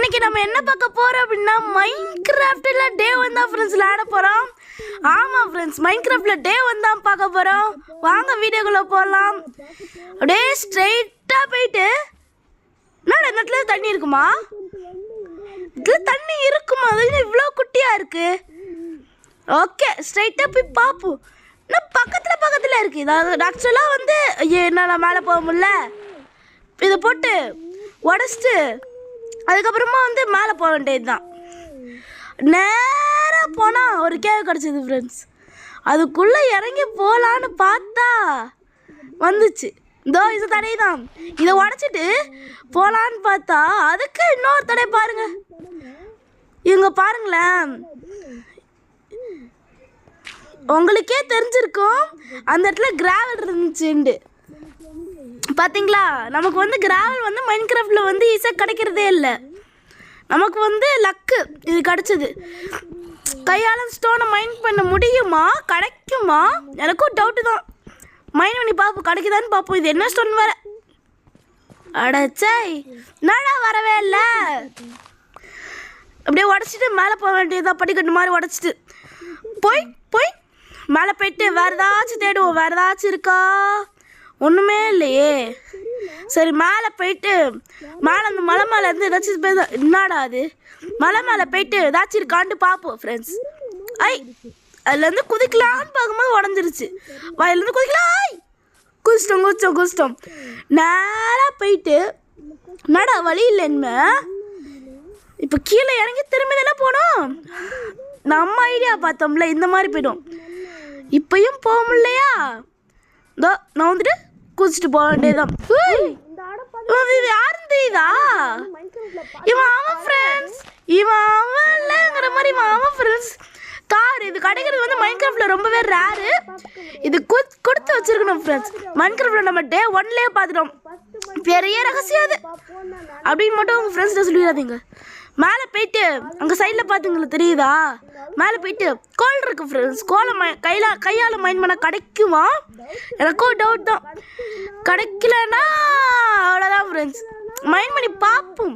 இன்னைக்கு நம்ம என்ன பார்க்க போறோம் அப்படின்னா மைன்கிராஃப்ட்ல டே 1 தான் फ्रेंड्स விளையாட போறோம். ஆமா फ्रेंड्स மைன்கிராஃப்ட்ல டே 1 தான் பார்க்க போறோம். வாங்க வீடியோக்குள்ள போலாம். அப்படியே ஸ்ட்ரைட்டா போயிட்டு என்னடா இந்த இடத்துல தண்ணி இருக்குமா? இதுல தண்ணி இருக்குமா? அது இவ்ளோ குட்டியா இருக்கு. ஓகே ஸ்ட்ரைட்டா போய் பாப்போம். நான் பக்கத்துல இருக்கு. இது ஆக்சுவலா வந்து என்னால மேலே போக முடியல. இதை போட்டு உடச்சிட்டு அதுக்கப்புறமா வந்து மேலே போக வேண்டியது தான். நேராக போனால் ஒரு கேவ் கிடச்சிது ஃப்ரெண்ட்ஸ். அதுக்குள்ளே இறங்கி போகலான்னு பார்த்தா வந்துச்சு. இதோ இது தடை தான். இதை உடச்சிட்டு போகலான்னு பார்த்தா அதுக்கு இன்னொரு தடை பாருங்க. இவங்க பாருங்களேன், உங்களுக்கே தெரிஞ்சிருக்கும் அந்த இடத்துல கிராவல் இருந்துச்சுண்டு. பார்த்தீங்களா, நமக்கு வந்து கிராவல் வந்து மைன்கிராஃப்டில் வந்து ஈஸியாக கிடைக்கிறதே இல்லை. நமக்கு வந்து லக்கு இது கிடச்சிது. கையால் ஸ்டோனை மைன் பண்ண முடியுமா, கிடைக்குமா? எனக்கும் டவுட்டு தான். மைன் பண்ணி பார்ப்போம், கிடைக்குதான்னு பார்ப்போம். இது என்ன ஸ்டோன் வேற அடச்சை நாடா வரவே இல்லை. அப்படியே உடச்சிட்டு மேலே போக வேண்டியதான். படிக்கட்டு மாதிரி உடச்சிட்டு போய் மேலே போயிட்டு வேறு ஏதாச்சும் தேடுவோம். வேறு ஏதாச்சும் இருக்கா? ஒன்றுமே இல்லையே. சரி மேலே போயிட்டு மேலே அந்த மலை மேலே இருந்து ஏதாச்சும் என்னடா அது மலை மேலே போயிட்டு ஏதாச்சும் இருக்கான்ட்டு பார்ப்போம் ஃப்ரெண்ட்ஸ். அதுலேருந்து குதிக்கலான்னு பார்க்கும்போது உடஞ்சிருச்சு. வயலேருந்து குதிக்கலாம். குதிச்சிட்டோம். நேராக போயிட்டு என்னடா வழி இல்லைன்னு இப்போ கீழே இறங்கி திரும்பி தானே போனோம். நம்ம ஐடியா பார்த்தோம்ல, இந்த மாதிரி போய்டும். இப்பயும் போக முடியலையா? இதோ நான் வந்துட்டு குதிச்சுட்டு போக வேண்டியதுதான். யாரும் தெரியுதா? இவன் அவன் ஃப்ரெண்ட்ஸ். இவன் அவன்லங்கிற மாதிரி இவன் அவன் ஃப்ரெண்ட்ஸ். கார் இது கிடைக்கிறது வந்து மைன்கிராஃப்டில் ரொம்பவே ரேரு. இது கொடுத்து வச்சிருக்கணும் ஃப்ரெண்ட்ஸ். மைன்கிராஃப்டில் நம்ம டே 1லேயே பார்த்துட்டோம். பெரிய ரகசியம் அது அப்படின்னு மட்டும் உங்கள் ஃப்ரெண்ட்ஸ்கிட்ட சொல்லிடாதீங்க. மேலே போயிட்டு அங்கே சைடில் பார்த்துங்களா தெரியுதா? மேலே போயிட்டு கோல் இருக்கு ஃப்ரெண்ட்ஸ். கோலை கையால் மைன் பண்ண கிடைக்குமா? எனக்கும் டவுட் தான். கிடைக்கலன்னா அவ்வளோதான் ஃப்ரெண்ட்ஸ். மைன் பண்ணி பார்ப்போம்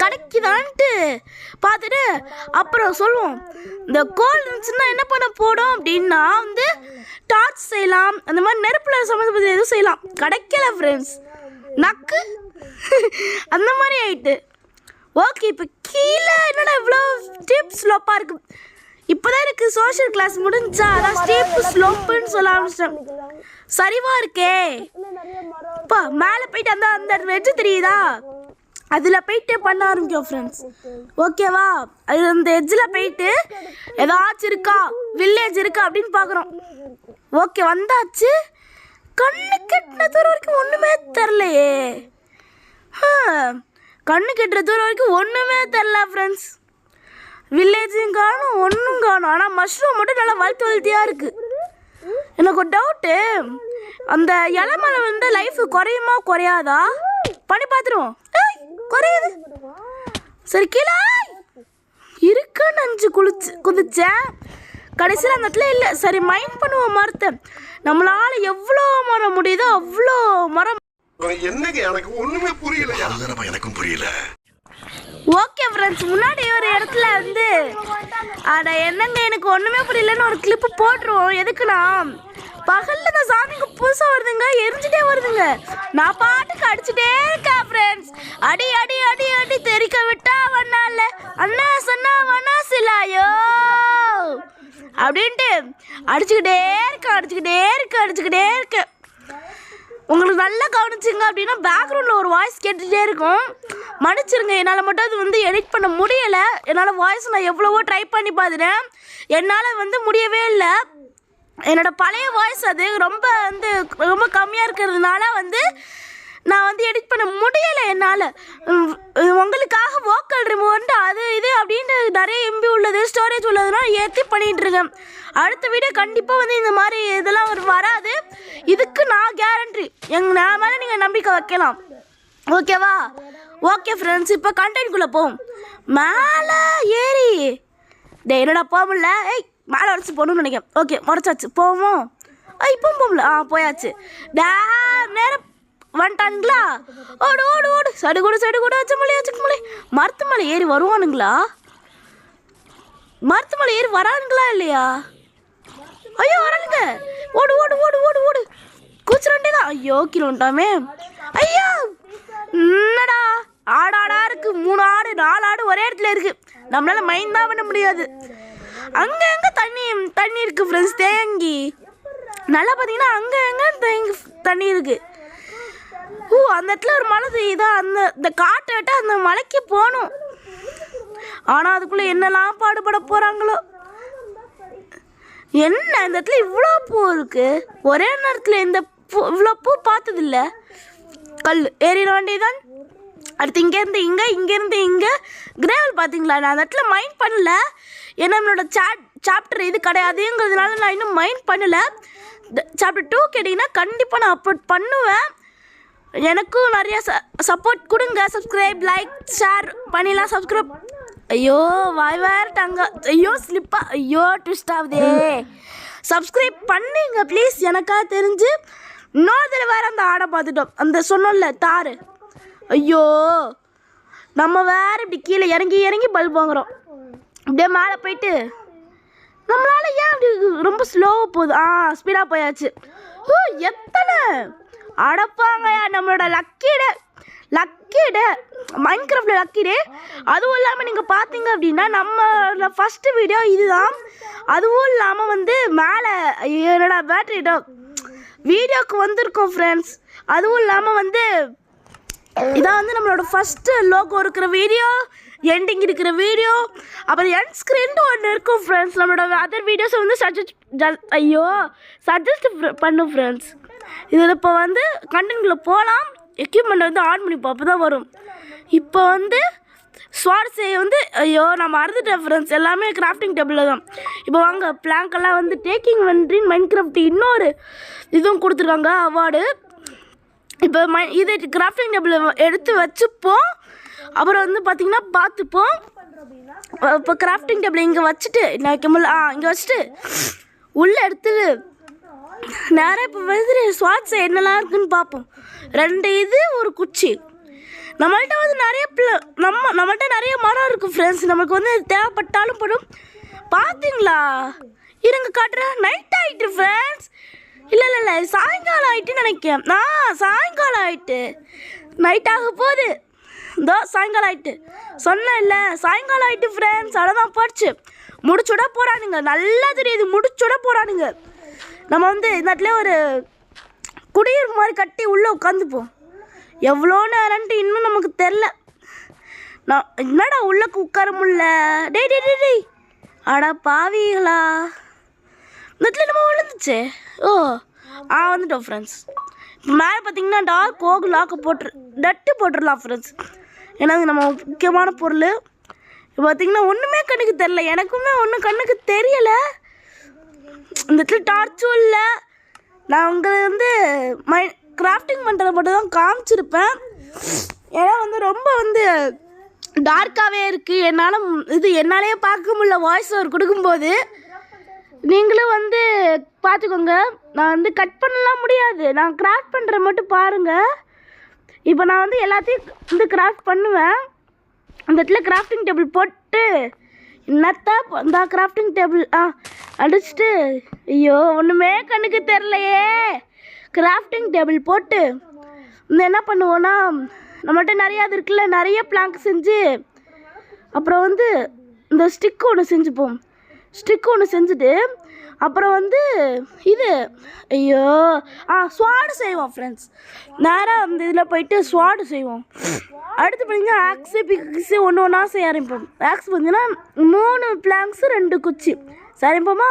கிடைக்குதான்ட்டு பார்த்துட்டு அப்புறம் சொல்லுவோம். இந்த கோல் இருந்துச்சுன்னா என்ன பண்ண போடும் அப்படின்னா வந்து டார்ச் செய்யலாம், அந்த மாதிரி நெருப்பில் சம்மந்தப்பட்ட எதுவும் செய்யலாம். கிடைக்கல ஃப்ரெண்ட்ஸ். நக்கு அந்த மாதிரி ஆயிட்டு. ஓகே இப்போ கீழே என்னடா இவ்வளோ ஸ்டீப் ஸ்லோப்பாக இருக்குது. இப்போ தான் எனக்கு சோஷியல் கிளாஸ் முடிஞ்சா அதான் ஸ்டீப் ஸ்லோப்புன்னு சொல்ல ஆரம்பிச்சிட்டேன். சரிவாக இருக்கே. இப்போ மேலே போயிட்டு அந்த வெஜ்ஜு தெரியுதா? அதில் போயிட்டு பண்ண ஆரம்பிக்கும் ஃப்ரெண்ட்ஸ். ஓகேவா? அது அந்த எட்ஜில் போயிட்டு ஏதாச்சும் இருக்கா, வில்லேஜ் இருக்கா அப்படின்னு பார்க்குறோம். ஓகே வந்தாச்சு. கண்ணு கெட்டின தூரம் வரைக்கும் ஒன்றுமே தெரிலையே. கண்ணு கெட்டுற தூரம் வரைக்கும் ஒன்றுமே தெரில ஃப்ரெண்ட்ஸ். வில்லேஜும் காணும், ஒன்றும் காணும். ஆனால் மஷ்ரூம் மட்டும் நல்லா வளர்த்தியாக இருக்குது. எனக்கு ஒரு டவுட்டு, அந்த இலை மேலே வந்து லைஃப் குறையுமா குறையாதா? பண்ணி பார்த்துருவோம். குறையுது. சரி கீழே இருக்குன்னு நினச்சி குதிச்சேன். கடைசியில் அந்த இடத்துல இல்லை. சரி மைண்ட் பண்ணுவோம் மரத்தை. நம்மளால் எவ்வளோ மரம் முடியுதோ அவ்வளோ மரம். என்னங்க எனக்கு ஒண்ணுமே புரியல. எனக்கும் புரியல. ஓகே ஃப்ரெண்ட்ஸ், முன்னாடி ஒரு இடத்துல வந்து அட என்னங்க எனக்கு ஒன்றுமே புரியலன்னு ஒரு கிளிப்பு போட்டுருவோம். எதுக்குன்னா பகலில் இந்த சாமிக்கு புதுசாக வருதுங்க, எரிஞ்சிட்டே வருதுங்க. நான் பாட்டுக்கு அடிச்சுட்டே இருக்கேன் ஃப்ரெண்ட்ஸ். அடி அடி அடி அடி தெரிக்க விட்டா வண்ணால அண்ணா சொன்னா வண்ணா சிலாயோ அப்படின்ட்டு அடிச்சுக்கிட்டே இருக்கேன். உங்களுக்கு நல்லா கவனிச்சிங்க அப்படின்னா பேக்ரவுண்டில் ஒரு வாய்ஸ் கேட்டுகிட்டே இருக்கும். மன்னிச்சிருங்க, என்னால் மட்டும் அது வந்து எடிட் பண்ண முடியலை. என்னால் வாய்ஸ் நான் எவ்வளவோ ட்ரை பண்ணி பார்த்துட்டேன். என்னால் வந்து முடியவே இல்லை. என்னோடய பழைய வாய்ஸ் அது ரொம்ப கம்மியாக இருக்கிறதுனால வந்து நான் வந்து எடிட் பண்ண முடியலை என்னால். உங்களுக்காக வோக்கல் ரிமூவ்ன்ட்டு அது இது அப்படின்ட்டு நிறைய எம்பி உள்ளது, ஸ்டோரேஜ் உள்ளதுன்னா ஏற்றி பண்ணிகிட்ருக்கேன். அடுத்த வீடியோ கண்டிப்பாக வந்து இந்த மாதிரி இதெல்லாம் வராது. இதுக்கு நான் கேரண்டி. நான் மேலே நீங்கள் நம்பிக்கை வைக்கலாம். ஓகேவா? ஓகே ஃப்ரெண்ட்ஸ், இப்போ கண்டென்ட்குள்ளே போவோம். மேலே ஏறி என்னடா போக முடியல. மேலே உடச்சி போகணும்னு நினைக்கிறேன். ஓகே உடச்சாச்சு, போவோம். இப்போ போகல. போயாச்சு. நேரம் வந்துட்டானுங்களா? ஓடு சடு கூட வச்ச முடியும் மரத்து மேலே ஏறி வருவானுங்களா? மரத்து மேலே ஏறி வரானுங்களா இல்லையா? ஐயோ வரானுங்க. ஓடு ஓடு ஓடு ஓடு ஓடு. கூச்சிரண்டே தான். ஐயோ கிலோண்டாமே. ஐயோ என்னடா ஆடாடா இருக்கு. 3 ஆடு 4 ஆடு ஒரே இடத்துல இருக்கு. நம்மளால மைண்ட் தான் பண்ண முடியாது. அங்கே எங்கே தண்ணி இருக்குது ஃப்ரெண்ட்ஸ். தேங்கி நல்லா பார்த்தீங்கன்னா அங்கே எங்கே தண்ணி இருக்குது. அந்த இடத்துல ஒரு மலை தெரியுதா? அந்த காட்டை விட்டு அந்த மலைக்கு போகணும். ஆனால் அதுக்குள்ளே என்னெல்லாம் பாடுபட போகிறாங்களோ. என்ன இந்த இடத்துல இவ்வளோ பூ இருக்குது. ஒரே நேரத்தில் இந்த பூ இவ்வளோ பூ பார்த்ததில்ல. கல் ஏறிட வேண்டியதான். அடுத்து இங்கேருந்து இங்கேருந்து இங்கே கிரேவல் பார்த்தீங்களா? நான் அந்த இடத்துல மைண்ட் பண்ணல. ஏன்னா நம்மளோட சாப்டர் இது கிடையாதுங்கிறதுனால நான் இன்னும் மைண்ட் பண்ணலை. சாப்டர் 2 கேட்டிங்கன்னா கண்டிப்பாக நான் அப்லோட் பண்ணுவேன். எனக்கும் நிறையா சப்போர்ட் கொடுங்க. சப்ஸ்கிரைப் லைக் ஷேர் பண்ணிடலாம். சப்ஸ்கிரைப். ஐயோ வாய் வேறட்டாங்க. ஐயோ ஸ்லிப்பா. ஐயோ ட்விஸ்ட் ஆகுதே. சப்ஸ்கிரைப் பண்ணுங்க ப்ளீஸ். எனக்காக தெரிஞ்சு இன்னொரு தடவை வேறு அந்த ஆடை பார்த்துட்டோம். அந்த சொன்னோம்ல தார். ஐயோ நம்ம வேறு இப்படி கீழே இறங்கி பல்ப் வாங்குகிறோம். அப்படியே மேலே போயிட்டு நம்மளால ஏன் அப்படி ரொம்ப ஸ்லோவாக போகுது? ஸ்பீடாக போயாச்சு. எத்தனை அடப்பாங்கயா நம்மளோட லக்கி டே மைன்கிராஃப்டில் லக்கி டே. அதுவும் இல்லாமல் நீங்கள் பார்த்தீங்க அப்படின்னா நம்ம ஃபஸ்ட்டு வீடியோ இதுதான். அதுவும் இல்லாமல் வந்து மேலே என்னோட பேட்டரி வீடியோவுக்கு வந்திருக்கோம் ஃப்ரெண்ட்ஸ். அதுவும் இல்லாமல் வந்து இதான் வந்து நம்மளோட ஃபஸ்ட்டு லோகோ இருக்கிற வீடியோ, எண்டிங் இருக்கிற வீடியோ, அப்புறம் எண்ட் ஸ்க்ரீன் ஒன்று இருக்கும் ஃப்ரெண்ட்ஸ். நம்மளோட அதர் வீடியோஸை வந்து சஜஸ்ட் பண்ணும் ஃப்ரெண்ட்ஸ். இதில் இப்போ வந்து கண்டென்ட்குள்ளே போகலாம். எக்யூப்மெண்ட் வந்து ஆன் பண்ணி அப்போ தான் வரும். இப்போ வந்து ஸ்வாட் செய்ய வந்து நான் மறந்துட்டேன் ஃப்ரெண்ட்ஸ். எல்லாமே கிராஃப்டிங் டேபிளில் தான். இப்போ வாங்க பிளாங்கெல்லாம் வந்து டேக்கிங் வென்ட்ரின் மைன்கிராஃப்ட் இன்னொரு இதுவும் கொடுத்துருக்காங்க அவார்டு. இப்போ இது கிராஃப்டிங் டேபிள் எடுத்து வச்சுப்போம். அப்புறம் வந்து பார்த்திங்கன்னா பார்த்துப்போம். இப்போ கிராஃப்டிங் டேபிள் இங்கே வச்சுட்டு இங்கே வச்சுட்டு உள்ளே எடுத்துட்டு நேராக இப்போ வந்து ஸ்வாட்ஸ் என்னெல்லாம் இருக்குதுன்னு பார்ப்போம். 2 இது ஒரு குச்சி. நம்மள்கிட்ட வந்து நம்மள்கிட்ட நிறைய மரம் இருக்குது ஃப்ரெண்ட்ஸ். நமக்கு வந்து தேவைப்பட்டாலும் படும். பார்த்தீங்களா? இருங்க காட்டுறேன். நைட் ஆகிட்டு ஃப்ரெண்ட்ஸ். இல்லை சாயங்காலம் ஆகிட்டுன்னு நினைக்கிறேன். சாயங்காலம் ஆகிட்டு நைட் ஆக போகுது. இதோ சாயங்காலம் ஆகிட்டு சொன்னேன் இல்லை, சாயங்காலம் ஆகிட்டு ஃப்ரெண்ட்ஸ். அவ்வளோதான் போச்சு. முடிச்சுட போகிறானுங்க. நல்லா தெரியுது முடிச்சுட போகிறானுங்க. நம்ம வந்து இந்த இடத்துல ஒரு குடியிருப்பு மாதிரி கட்டி உள்ளே உட்காந்துப்போம். எவ்வளோ நேரம்ட்டு இன்னும் நமக்கு தெரில. நான் என்னடா உள்ளே உட்கார முடியல. டேய் அடா பாவீங்களா. இந்த இடத்துல நம்ம விழுந்துச்சு. வந்துட்டோம் ஃப்ரெண்ட்ஸ். மேலே பார்த்தீங்கன்னா டார்க் ஓக் லாக்கு போட்டுடலாம் ஃப்ரெண்ட்ஸ். ஏன்னா அது நம்ம முக்கியமான பொருள். இப்போ பார்த்தீங்கன்னா ஒன்றுமே கண்ணுக்கு தெரில. எனக்குமே ஒன்றும் கண்ணுக்கு தெரியலை. இந்த இடத்துல டார்ச்சும் இல்லை. நான் உங்களை வந்து கிராஃப்டிங் பண்ணுறதை மட்டும் தான் காமிச்சிருப்பேன். ஏன்னா வந்து ரொம்ப வந்து டார்க்காகவே இருக்குது. என்னாலேயே பார்க்க முடியல வாய்ஸ் ஓவர் கொடுக்கும்போது. நீங்களும் வந்து பார்த்துக்கோங்க. நான் வந்து கட் பண்ணலாம் முடியாது. நான் கிராஃப்ட் பண்ணுற மட்டும் பாருங்கள். இப்போ நான் வந்து எல்லாத்தையும் வந்து கிராஃப்ட் பண்ணுவேன். அந்த இடத்துல கிராஃப்டிங் டேபிள் போட்டு இந்த கிராஃப்டிங் டேபிள் அடிச்சுட்டு ஐயோ ஒன்றுமே கண்ணுக்கு தெரிலையே. கிராஃப்டிங் டேபிள் போட்டு என்ன பண்ணுவோன்னா நம்மள்கிட்ட நிறையா அது இருக்குல்ல, நிறைய பிளாங்க் செஞ்சு அப்புறம் வந்து இந்த ஸ்டிக் ஒன்று செஞ்சுட்டு அப்புறம் வந்து இது ஸ்வாடு செய்வோம் ஃப்ரெண்ட்ஸ். நேராக அந்த இதில் போயிட்டு ஸ்வாடு செய்வோம். அடுத்து பார்த்தீங்கன்னா ஆக்ஸு ஒன்று செய்ய ஆரம்பிப்போம். ஆக்ஸ் பார்த்தீங்கன்னா 3 பிளாங்க்ஸு 2 குச்சி சரிப்போமா.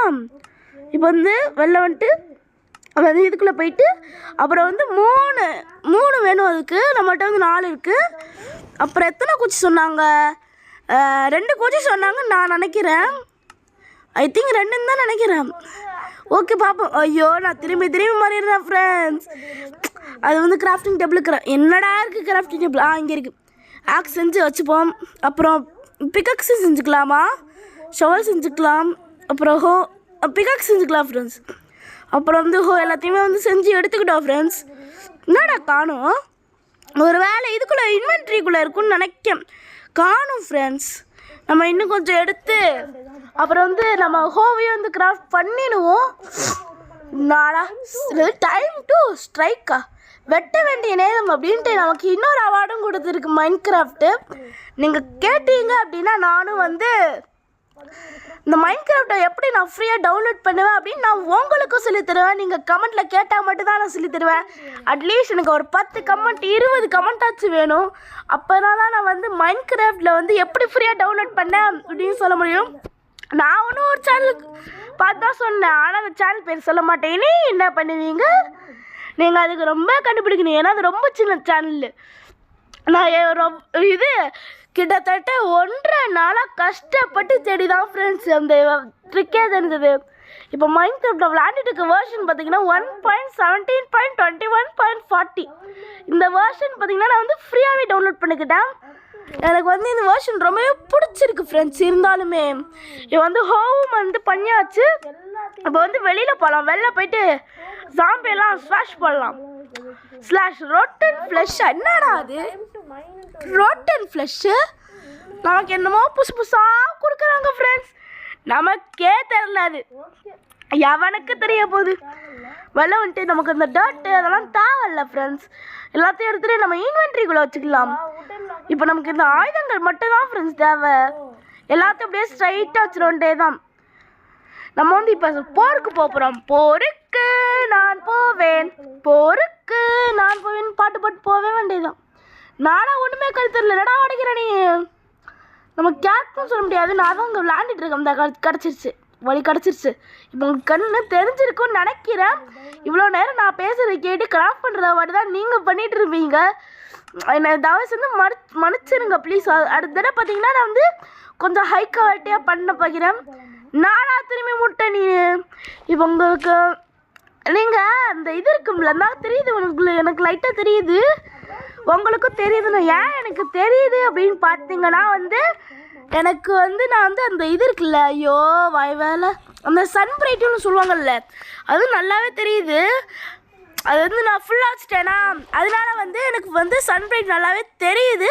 இப்போ வந்து வெளில வந்துட்டு அதாவது இதுக்குள்ளே போயிட்டு அப்புறம் வந்து 3 வேணும். அதுக்கு நம்மள்கிட்ட வந்து 4 இருக்குது. அப்புறம் எத்தனை குச்சி சொன்னாங்க? 2 குச்சி சொன்னாங்க நான் நினைக்கிறேன். ஐ திங்க் 2ன்னு தான் நினைக்கிறேன். ஓகே பார்ப்போம். ஐயோ நான் திரும்பி மாறிடுறேன் ஃப்ரெண்ட்ஸ். அது வந்து கிராஃப்டிங் டேபிளுக்கு என்னடா இருக்குது கிராஃப்டிங் டேபிள்? இங்கே இருக்குது. ஆக்ஸ் செஞ்சு வச்சுப்போம். அப்புறம் பிக்கக்ஸு செஞ்சுக்கலாமா, ஷவல் செஞ்சுக்கலாம், அப்புறம் பிக்காக்ஸ் செஞ்சுக்கலாம் ஃப்ரெண்ட்ஸ். அப்புறம் வந்து எல்லாத்தையுமே வந்து செஞ்சு எடுத்துக்கிட்டோம் ஃப்ரெண்ட்ஸ். என்னடா காணும்? ஒரு வேலை இதுக்குள்ளே இன்வென்ட்ரிக்குள்ளே இருக்குன்னு நினைக்கேன். காணும் ஃப்ரெண்ட்ஸ். நம்ம இன்னும் கொஞ்சம் எடுத்து அப்புறம் வந்து நம்ம ஹோவையும் வந்து கிராஃப்ட் பண்ணிடுவோம். நாடா டைம் டு ஸ்ட்ரைக்கா வெட்ட வேண்டிய நேரம் அப்படின்ட்டு நமக்கு இன்னொரு அவார்டும் கொடுத்துருக்கு மைன்கிராஃப்ட்டு. நீங்கள் கேட்டீங்க அப்படின்னா நானும் வந்து இந்த மைன்கிராஃப்டை எப்படி நான் ஃப்ரீயாக டவுன்லோட் பண்ணுவேன் அப்படின்னு நான் உங்களுக்கும் சொல்லித் தருவேன். நீங்கள் கமெண்ட்டில் கேட்டால் மட்டும்தான் நான் சொல்லித் தருவேன். அட்லீஸ்ட் எனக்கு ஒரு 10 கமெண்ட் 20 கமெண்ட்டாச்சும் வேணும். அப்போனா தான் நான் வந்து மைன்கிராஃப்டில் வந்து எப்படி ஃப்ரீயாக டவுன்லோட் பண்ணேன் அப்படின்னு சொல்ல முடியும். நான் ஒன்றும் ஒரு சேனலுக்கு பார்த்து தான் சொன்னேன், ஆனால் அந்த சேனல் பேர் சொல்ல மாட்டேன். நீ என்ன பண்ணுவீங்க? நீங்கள் அதுக்கு ரொம்ப கண்டுபிடிக்கணும், ஏன்னா அது ரொம்ப சின்ன சேனல். நான் இது கிட்டத்தட்ட 1.5 நாளாக கஷ்டப்பட்டு தேடி தான் ஃப்ரெண்ட்ஸ் அந்த ட்ரிக்கே தெரிஞ்சது. இப்போ மைன்கிராஃப்டில் விளையாண்டுட்டு இருக்க வேர்ஷன் பார்த்தீங்கன்னா 1.17.21.40. இந்த வேர்ஷன் பார்த்தீங்கன்னா நான் வந்து ஃப்ரீயாகவே டவுன்லோட் பண்ணிக்கிட்டேன். எனக்கு வந்து இந்த வேர்ஷன் ரொம்பவே பிடிச்சிருக்கு ஃப்ரெண்ட்ஸ். இருந்தாலுமே இது வந்து ஹோம் வந்து பண்ணியாச்சு. இப்போ வந்து வெளியில் போகலாம், வெளில போயிட்டு ஜாம்பியெல்லாம் ஸ்வாஷ் பண்ணலாம். Slash rotten flush. என்னடா அது ரோட்டன் ஃப்ளஷ்ஷு? நமக்கு என்னமோ புதுசாக கொடுக்குறாங்க ஃப்ரெண்ட்ஸ், நமக்கே தெரில. அது எவனுக்கு தெரிய போகுது? வெளில வந்துட்டு நமக்கு இந்த டர்ட்டு அதெல்லாம் தேவையில்ல ஃப்ரெண்ட்ஸ். எல்லாத்தையும் எடுத்துகிட்டு நம்ம இன்வென்ட்ரிக்குள்ளே வச்சுக்கலாம். இப்போ நமக்கு இந்த ஆயுதங்கள் மட்டும்தான் ஃப்ரெண்ட்ஸ் தேவை. எல்லாத்தையும் அப்படியே ஸ்ட்ரைட்டாக வச்சுருவோண்டே தான். நம்ம வந்து இப்போ போருக்கு போகிறோம். போருக்கு நான் போவேன், போருக்கு நான் போவேன் பாட்டு போவே வேண்டியதுதான். நானா ஒன்றுமே கருத்துல நடா உடைக்கிறேன். நீ நம்ம கேட்கும் சொல்ல முடியாது. நான் தான் அங்கே விளையாண்டுட்டு இருக்கேன். இந்த கிடச்சிருச்சு, வழி கிடச்சிருச்சு. இப்போ உங்களுக்கு கண்ணு தெரிஞ்சிருக்கும்னு நினைக்கிறேன். இவ்வளோ நேரம் நான் பேசுகிறத கேட்டு கிராஃப்ட் பண்ணுறத மட்டும் தான் நீங்கள் பண்ணிகிட்டு இருப்பீங்க. என்னை தயவு செஞ்சு மன்னிச்சிருங்க ப்ளீஸ். அடுத்த தடவை பார்த்தீங்கன்னா நான் வந்து கொஞ்சம் ஹை குவாலிட்டியாக பண்ண பார்க்கிறேன். நானா திரும்பி முட்டை நீ. இப்போ உங்களுக்கு நீங்கள் அந்த இது இருக்கும்ல, நான் தெரியுது எனக்கு லைட்டாக தெரியுது, உங்களுக்கும் தெரியுதுன்னு. ஏன் எனக்கு தெரியுது அப்படின்னு பார்த்தீங்கன்னா வந்து எனக்கு வந்து நான் வந்து அந்த இது இருக்குல்ல, ஐயோ வாய் வேலை, அந்த சன் பிரைட்டுன்னு சொல்லுவாங்கல்ல, அது நல்லாவே தெரியுது. அது வந்து நான் ஃபுல்லாக வச்சுட்டேன்னா அதனால வந்து எனக்கு வந்து சன் பிரைட் நல்லாவே தெரியுது.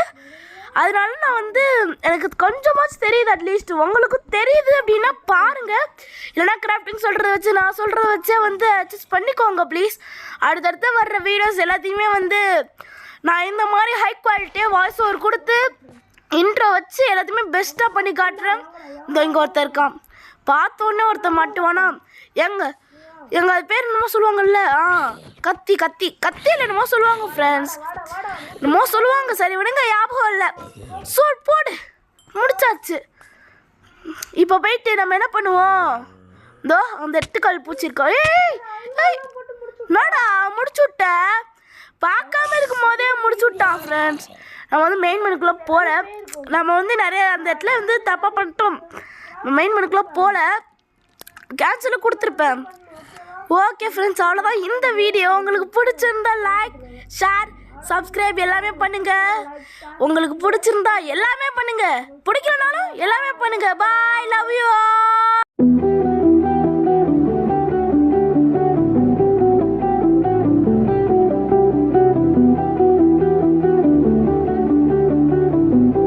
அதனால நான் வந்து எனக்கு கொஞ்சமாச்சும் தெரியுது. அட்லீஸ்ட் உங்களுக்கும் தெரியுது அப்படின்னா பாருங்கள். இல்லைனா கிராஃப்டிங் சொல்கிறத வச்சு நான் சொல்கிறத வச்சே வந்து அட்ஜஸ்ட் பண்ணிக்கோங்க ப்ளீஸ். அடுத்தடுத்து வர்ற வீடியோஸ் எல்லாத்தையுமே வந்து நான் இந்த மாதிரி ஹை குவாலிட்டியாக வாய்ஸ் ஓவர் கொடுத்து இன்ட்ரோ வச்சு எல்லாத்தையுமே பெஸ்ட்டாக பண்ணி காட்டுறேன். இந்த இங்கே ஒருத்தர் இருக்கான், பார்த்தோன்னே ஒருத்தர் மாட்டுவானா. எங்கள் அது பேர் என்னமோ சொல்லுவாங்கல்ல, கத்தியில் என்னமோ சொல்லுவாங்க ஃப்ரெண்ட்ஸ், என்னமோ சொல்லுவாங்க. சரி விடுங்க, ஞாபகம் இல்லை. சூட் போடு, முடிச்சாச்சு. இப்போ போயிட்டு நம்ம என்ன பண்ணுவோம், இதோ அந்த 8 கால் பூச்சிருக்கோம். என்னடா முடிச்சு விட்ட, பார்க்காம இருக்கும் போதே முடிச்சு விட்டான் ஃப்ரெண்ட்ஸ். நம்ம வந்து மெயின் மெனுக்குள்ளே போல, நம்ம வந்து நிறைய அந்த இடத்துல வந்து தப்பாக பண்ணிட்டோம். மெயின் மெனுக்குள்ளே போல கேன்சல் கொடுத்துருப்பேன். ஓகே ஃப்ரெண்ட்ஸ், அவ்வளோதான் இந்த வீடியோ. உங்களுக்கு பிடிச்சிருந்தா லைக், ஷேர், சப்ஸ்கிரைப் எல்லாமே பண்ணுங்கள். உங்களுக்கு பிடிச்சிருந்தா எல்லாமே பண்ணுங்கள், பிடிக்கலனாலும் எல்லாமே பண்ணுங்கள். பாய், லவ் யூ.